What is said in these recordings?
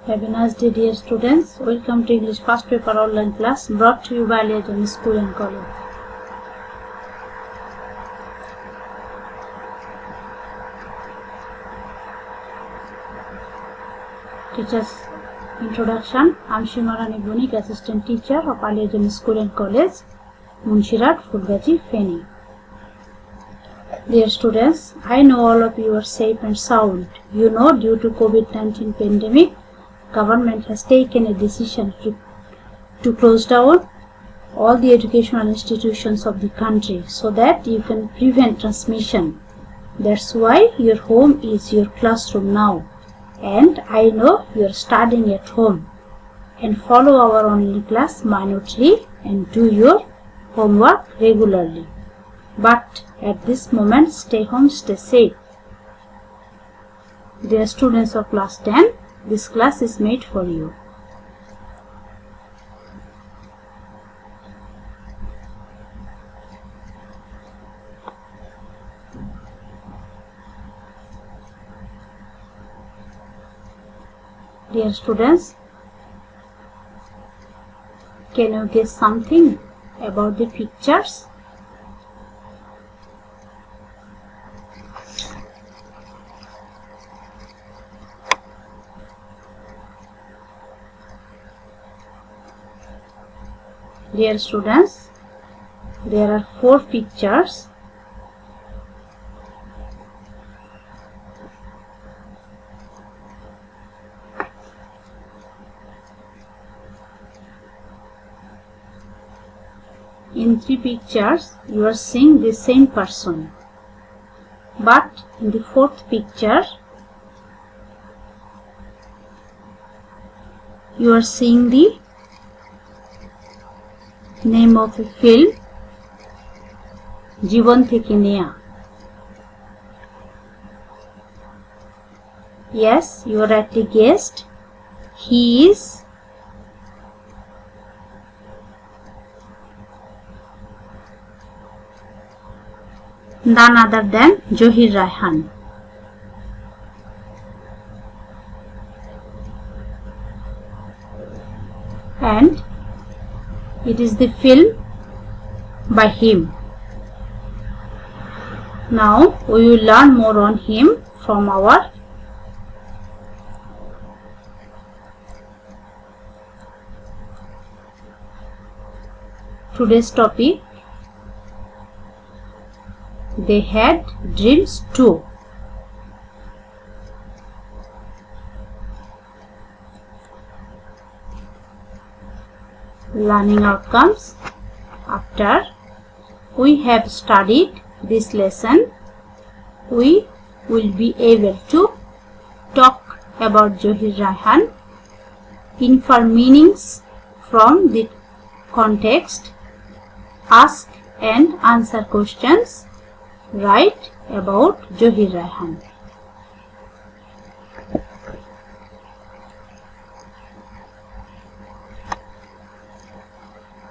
Have a nice day, dear students. Welcome to English First Paper online class brought to you by Legion School and College. Teachers introduction. I am Shimarani Bunik, assistant teacher of Legion School and College, Munshirat, Fulgaji, Feni. Dear students, I know all of you are safe and sound. You know, due to COVID-19 pandemic, government has taken a decision to close down all the educational institutions of the country so that you can prevent transmission. That's why your home is your classroom now. And I know you are studying at home. And follow our online class minutely and do your homework regularly. But at this moment, stay home, stay safe. Dear students of class 10, this class is made for you. Dear students, can you guess something about the pictures? Dear students, there are 4 pictures. In 3 pictures, you are seeing the same person. But in the 4th picture, you are seeing the name of a film, জীবন থেকে নেয়া. Yes, you are rightly guessed. He is none other than Johir Raihan. And it is the film by him. Now we will learn more on him from our today's topic. They had dreams too. Learning outcomes. After we have studied this lesson, we will be able to talk about Johir Raihan, infer meanings from the context, ask and answer questions, write about Johir Raihan.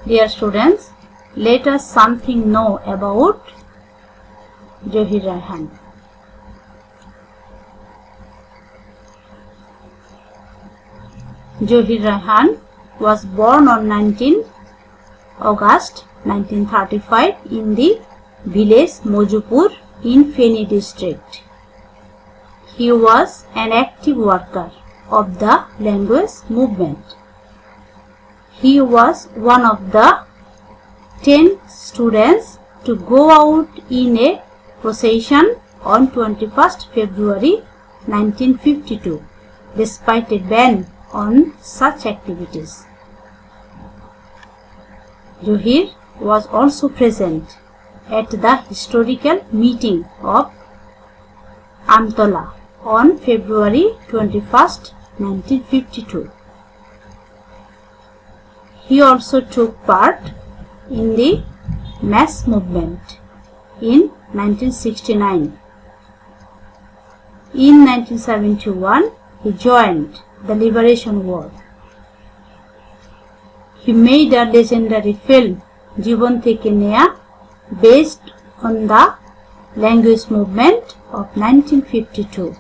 Dear students, let us something know about Johir Raihan. Johir Raihan was born on 19 August 1935 in the village Mojupur in Feni district. He was an active worker of the language movement. He was one of the 10 students to go out in a procession on 21st February 1952, despite a ban on such activities. Johir was also present at the historical meeting of Amtola on February 21st, 1952. He also took part in the mass movement in 1969. In 1971, he joined the Liberation War. He made a legendary film, জীবন থেকে নেয়া, based on the language movement of 1952.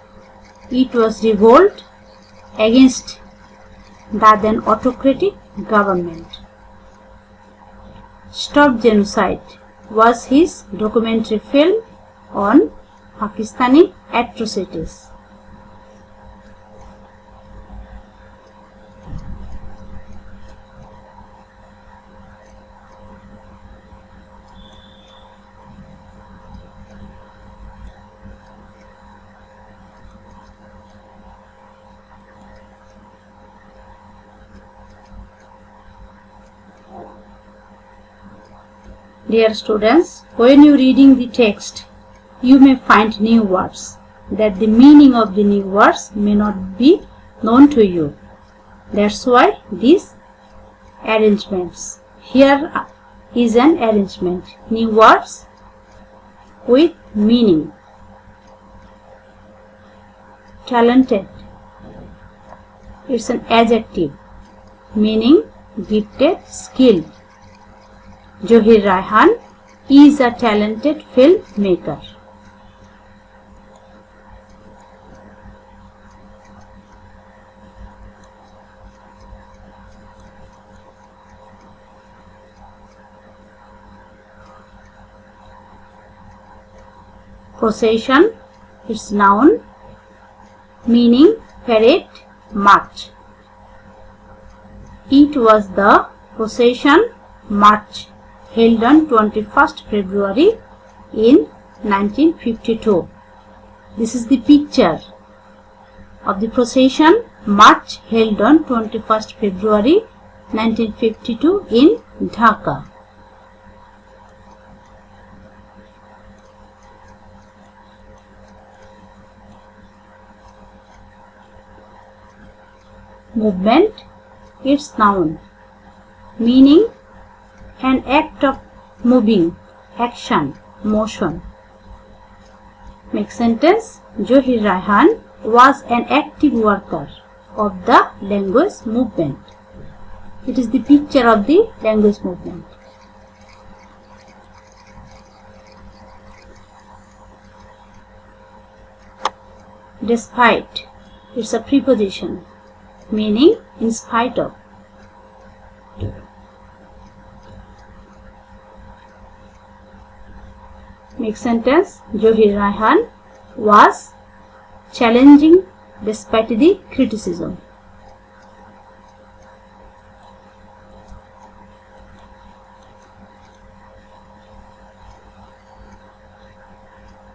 It was revolt against the then autocratic government. Stop Genocide was his documentary film on Pakistani atrocities. Dear students, when you reading the text, you may find new words that the meaning of the new words may not be known to you. That's why these arrangements. Here is an arrangement. New words with meaning. Talented. It's an adjective. Meaning gifted, skilled. Zohir Raihan is a talented filmmaker. Procession is noun, meaning parade, march. It was the procession march held on 21st February in 1952. This is the picture of the procession march held on 21st February 1952 in Dhaka. Movement, its noun, meaning an act of moving, action, motion. Make sentence. Zohir Raihan was an active worker of the language movement. It is the picture of the language movement. Despite, it's a preposition, meaning in spite of. Make sentence. Zohir Raihan was challenging despite the criticism.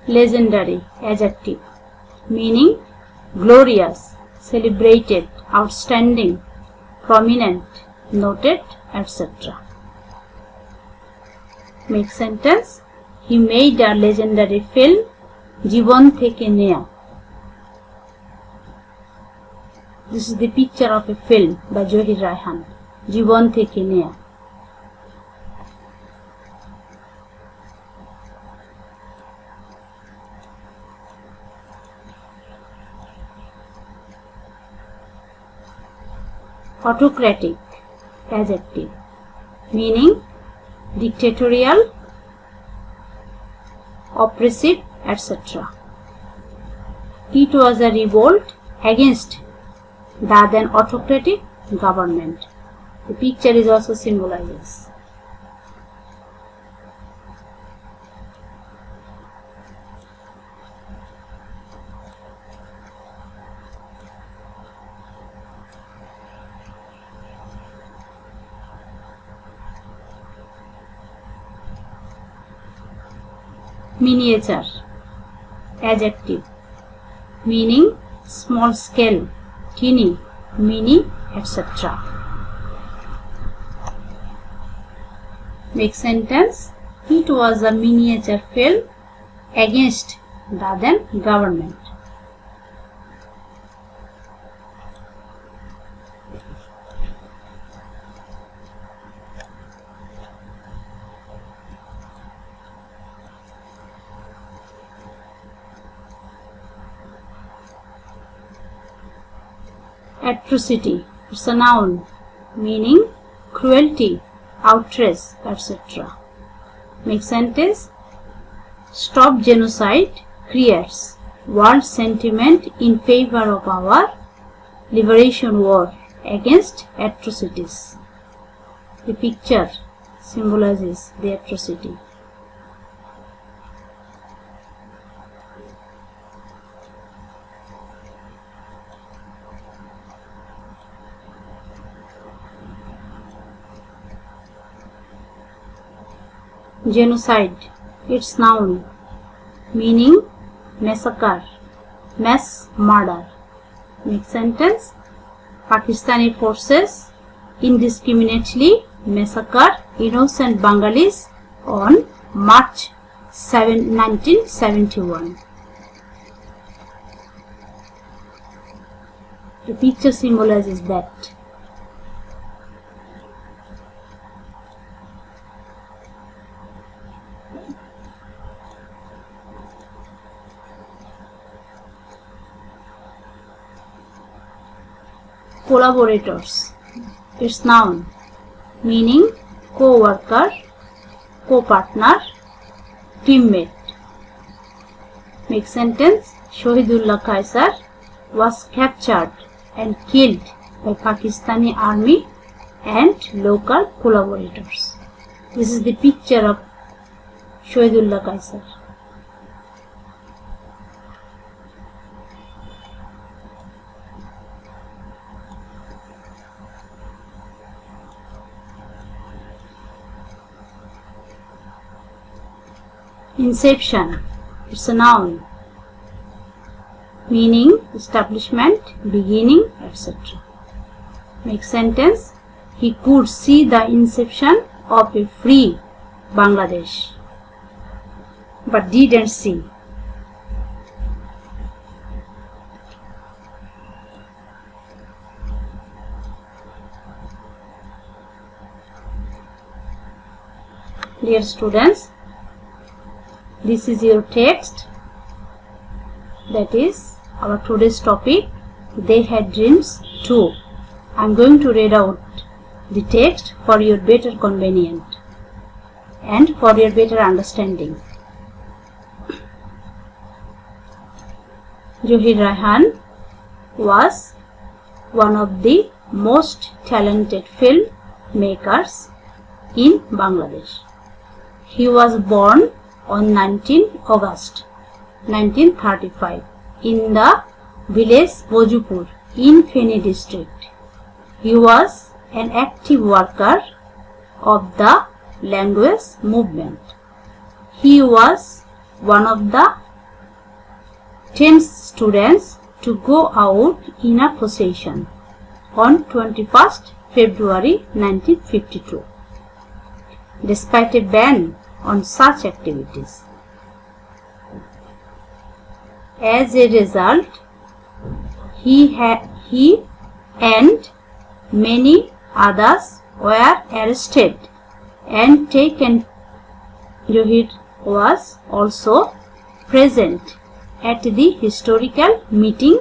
Legendary, adjective, meaning glorious, celebrated, outstanding, prominent, noted, etc. Make sentence. He made a legendary film, Jibon Theke Neya. This is the picture of a film by Zohir Raihan, Jibon Theke Neya. Autocratic, adjective, meaning dictatorial, oppressive, etc. It was a revolt against the then autocratic government. The picture is also symbolizes. Miniature, adjective, meaning small scale, teeny, mini, etc. Make sentence. It was a miniature film against the then government. Atrocity, it's a noun, meaning cruelty, outrage, etc. Make sentence. Stop Genocide creates world sentiment in favor of our liberation war against atrocities. The picture symbolizes the atrocity. Genocide, its noun, meaning massacre, mass murder. Next sentence, Pakistani forces indiscriminately massacred innocent Bengalis on March 7, 1971. The picture symbolizes that. Collaborators, its noun, meaning co-worker, co-partner, teammate. Next sentence, Shahidullah Kaisar was captured and killed by Pakistani army and local collaborators. This is the picture of Shahidullah Kaisar. Inception, it's a noun, meaning establishment, beginning, etc. Next sentence, he could see the inception of a free Bangladesh, but didn't see. Dear students, this is your text, that is our today's topic, They Had Dreams Too. I am going to read out the text for your better convenience and for your better understanding. Zohir Rayhan was one of the most talented filmmakers in Bangladesh. He was born on 19 August 1935 in the village Bojupur in Feni district. He was an active worker of the language movement. He was one of the 10 students to go out in a procession on 21st February 1952. Despite a ban on such activities. As a result, he and many others were arrested and taken. Zohir was also present at the historical meeting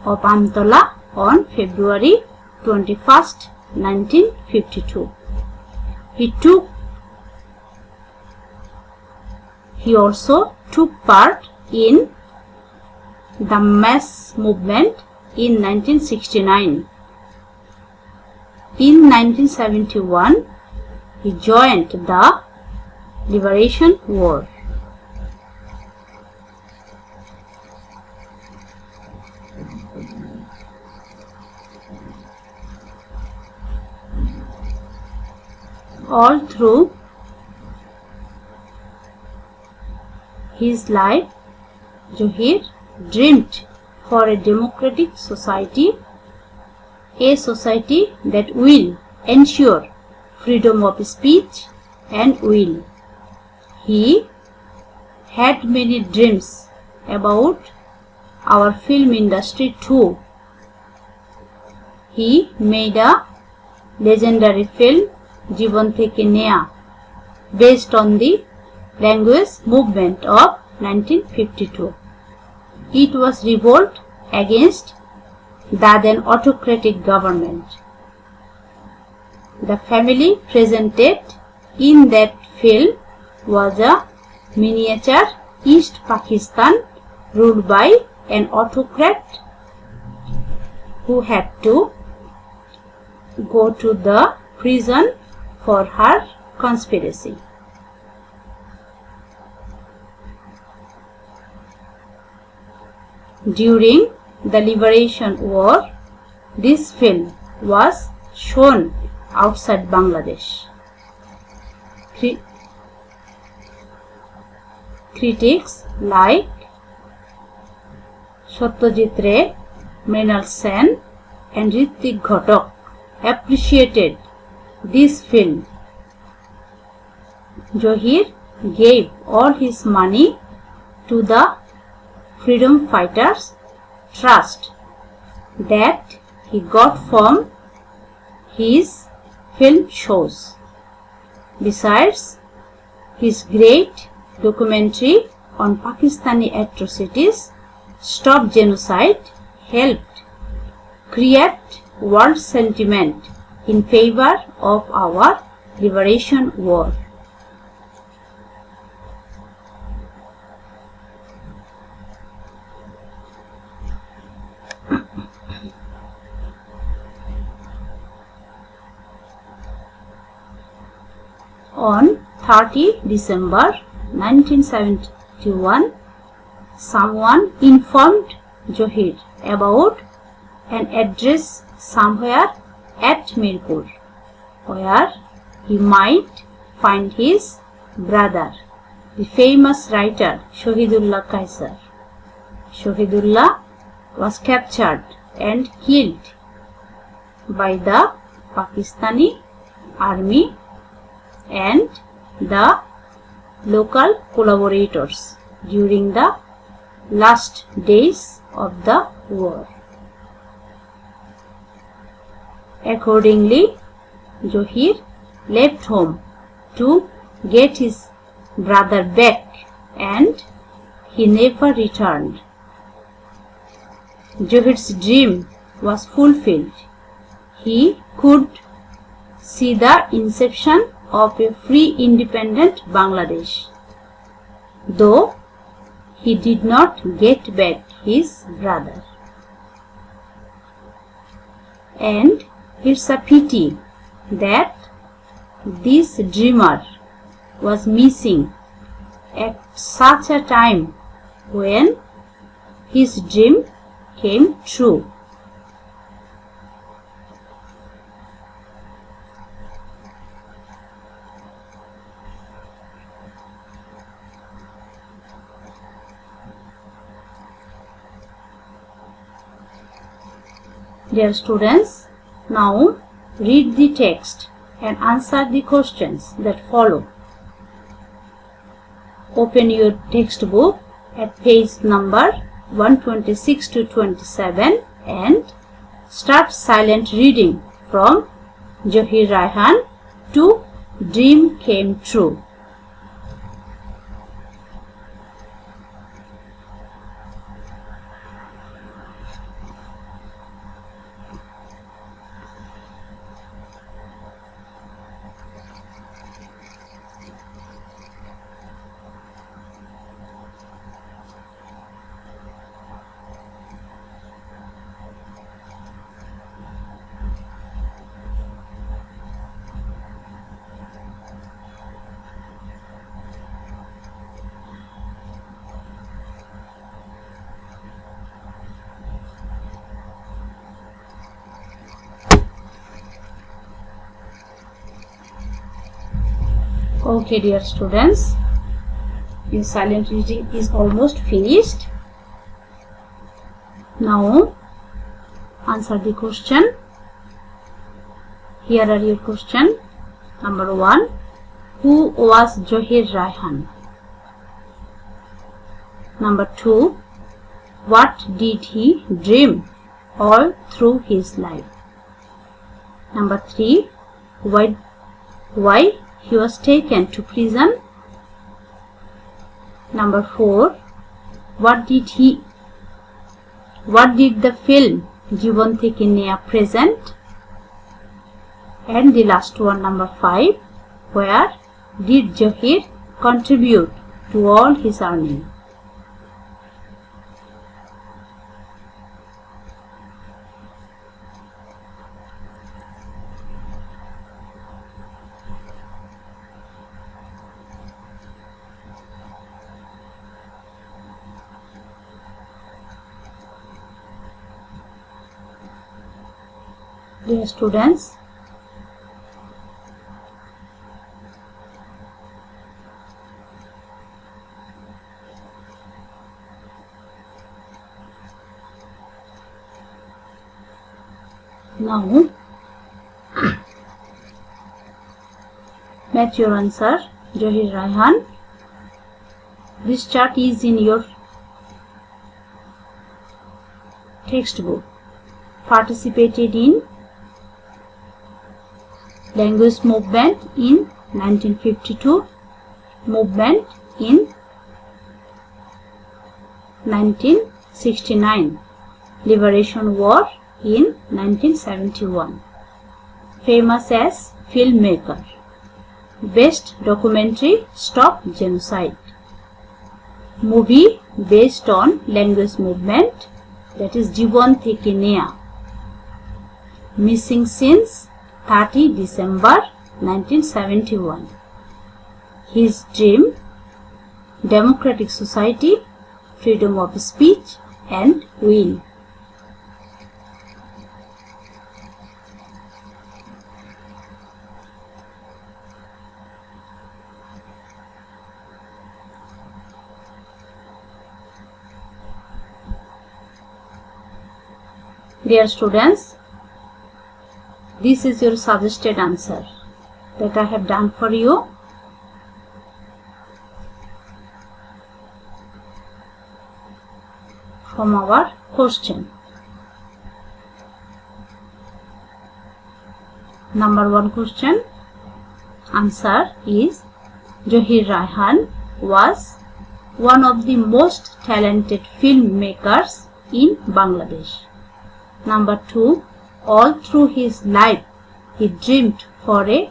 of Amtola on February 21st, 1952. He also took part in the mass movement in 1969. In 1971, he joined the Liberation War. All through his life, Zohir dreamed for a democratic society, a society that will ensure freedom of speech and will. He had many dreams about our film industry too. He made a legendary film, Jiban Theke Neya, based on the language movement of 1952. It was revolt against the then autocratic government. The family presented in that film was a miniature East Pakistan ruled by an autocrat who had to go to the prison for her conspiracy. During the Liberation War, this film was shown outside Bangladesh. Critics like Satyajit Ray, Mrinal Sen and Ritwik Ghatak appreciated this film. Johir gave all his money to the freedom fighters' trust that he got from his film shows. Besides, his great documentary on Pakistani atrocities, Stop Genocide, helped create world sentiment in favor of our liberation war. On 30 December 1971, someone informed Johir about an address somewhere at Mirpur, where he might find his brother, the famous writer Shahidullah Kaisar. Shahidullah was captured and killed by the Pakistani army and the local collaborators during the last days of the war. Accordingly, Johir left home to get his brother back, and he never returned. Johir's dream was fulfilled. He could see the inception of a free independent Bangladesh, though he did not get back his brother. And it's a pity that this dreamer was missing at such a time when his dream came true. Dear students, now read the text and answer the questions that follow. Open your textbook at page number 126 to 27 and start silent reading from Johir Raihan to Dream Came True. Okay, dear students, your silent reading is almost finished. Now answer the question. Here are your question. Number 1. Who was Johir Raihan? Number 2. What did he dream all through his life? Number 3. Why he was taken to prison? Number 4. What did the film Jiban Theke Neya present? And the last one, number 5. Where did Johir contribute to all his earning? Dear students, now match your answer. Zohir Raihan. This chart is in your textbook. Participated in language movement in 1952, movement in 1969, Liberation War in 1971. Famous as filmmaker. Best documentary, Stop Genocide. Movie based on language movement, that is Jibon Theke Neya. Missing since 30 December 1971. His dream, democratic society, freedom of speech and will. Dear students, this is your suggested answer that I have done for you. From our question. Number 1 question. Answer is Zohir Raihan was one of the most talented filmmakers in Bangladesh. Number 2, all through his life, he dreamed for a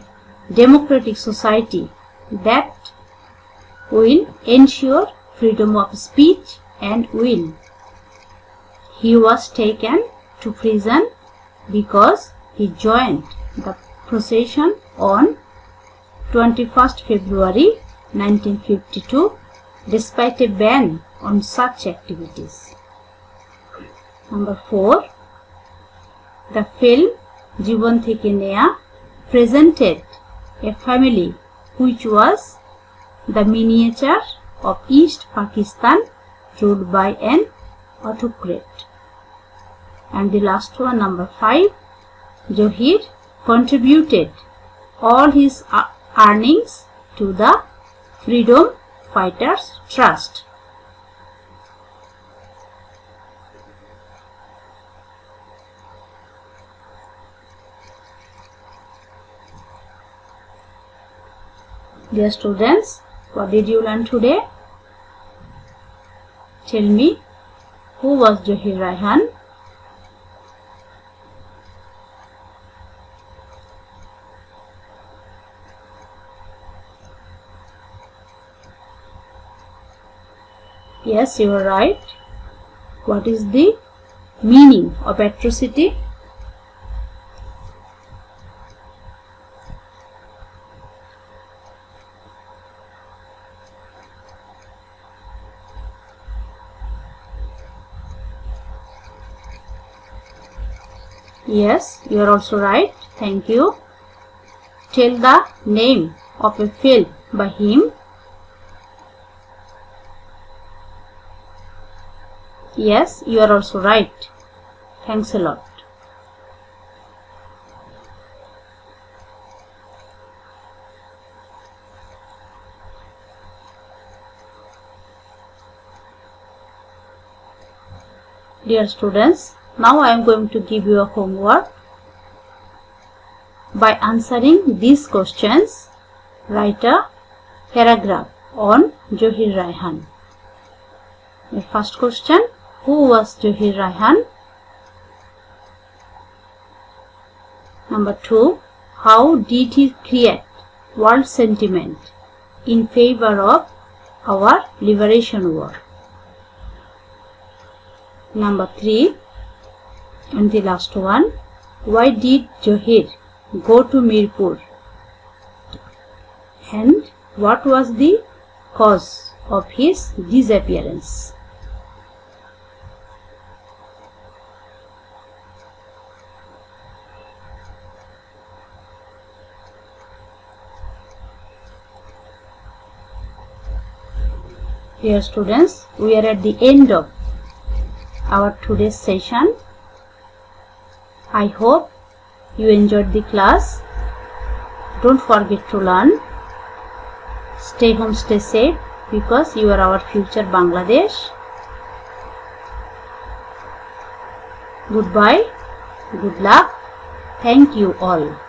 democratic society that will ensure freedom of speech and will. He was taken to prison because he joined the procession on 21st February 1952 despite a ban on such activities. Number 4, the film Jibon Theke Neya presented a family which was the miniature of East Pakistan ruled by an autocrat. And the last one, number 5, Zohir contributed all his earnings to the Freedom Fighters Trust. Dear students, what did you learn today? Tell me, who was Zohir Raihan? Yes, you are right. What is the meaning of atrocity? Yes, you are also right. Thank you. Tell the name of a film by him. Yes, you are also right. Thanks a lot. Dear students, now I am going to give you a homework. By answering these questions, write a paragraph on Zohir Raihan. The first question, who was Zohir Raihan? Number 2, how did he create world sentiment in favor of our liberation war? Number 3, and the last one, why did Zohir go to Mirpur? And what was the cause of his disappearance? Dear students, we are at the end of our today's session. I hope you enjoyed the class. Don't forget to learn. Stay home, stay safe, because you are our future Bangladesh. Goodbye. Good luck. Thank you all.